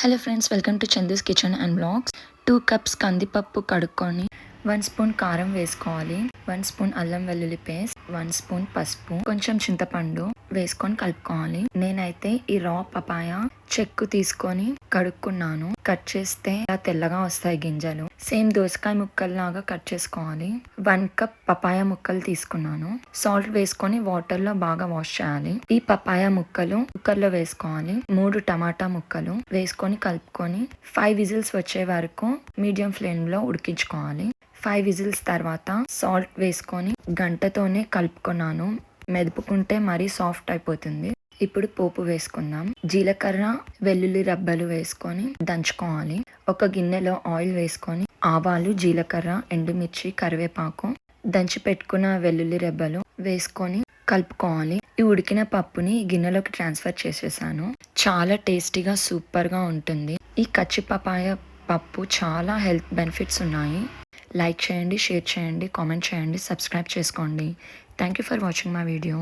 Hello friends, welcome to Chandu's kitchen and blogs. 2 cups కందిపప్పు కడుక్కొని 1 spoon కారం వేసుకోవాలి, 1 స్పూన్ అల్లం వెల్లుల్లి పేస్ట్, 1 స్పూన్ పసుపు, కొంచెం చింతపండు వేసుకొని కలుపుకోవాలి. నేనైతే ఈ రా పపాయ చెక్కు తీసుకొని కడుక్కున్నాను. కట్ చేస్తే ఇలా తెల్లగా వస్తాయి గింజలు. సేమ్ దోసకాయ ముక్కల్లాగా కట్ చేసుకోవాలి. 1 కప్ పపాయ ముక్కలు తీసుకున్నాను. సాల్ట్ వేసుకొని వాటర్ లో బాగా వాష్ చేయాలి. ఈ పపాయ ముక్కలు కుక్కర్ లో వేసుకోవాలి. 3 టమాటా ముక్కలు వేసుకొని కలుపుకొని 5 విజిల్స్ వచ్చే వరకు మీడియం ఫ్లేమ్ లో ఉడికించుకోవాలి. 5 విజిల్స్ తర్వాత సాల్ట్ వేసుకొని గంటతోనే కలుపుకున్నాను. మెదుపుకుంటే మరీ సాఫ్ట్ అయిపోతుంది. ఇప్పుడు పోపు వేసుకుందాం. జీలకర్ర, వెల్లుల్లి రబ్బలు వేసుకొని దంచుకోవాలి. ఒక గిన్నెలో ఆయిల్ వేసుకొని ఆవాలు, జీలకర్ర, ఎండుమిర్చి, కరివేపాకు, దంచి పెట్టుకున్న వెల్లుల్లి రెబ్బలు వేసుకొని కలుపుకోవాలి. ఈ ఉడికిన పప్పుని గిన్నెలోకి ట్రాన్స్ఫర్ చేసేసాను. చాలా టేస్టీగా సూపర్గా ఉంటుంది. ఈ కచ్చి పపాయ పప్పు చాలా హెల్త్ బెనిఫిట్స్ ఉన్నాయి. లైక్ చేయండి, షేర్ చేయండి, కామెంట్ చేయండి, సబ్స్క్రైబ్ చేసుకోండి. Thank you for watching my video.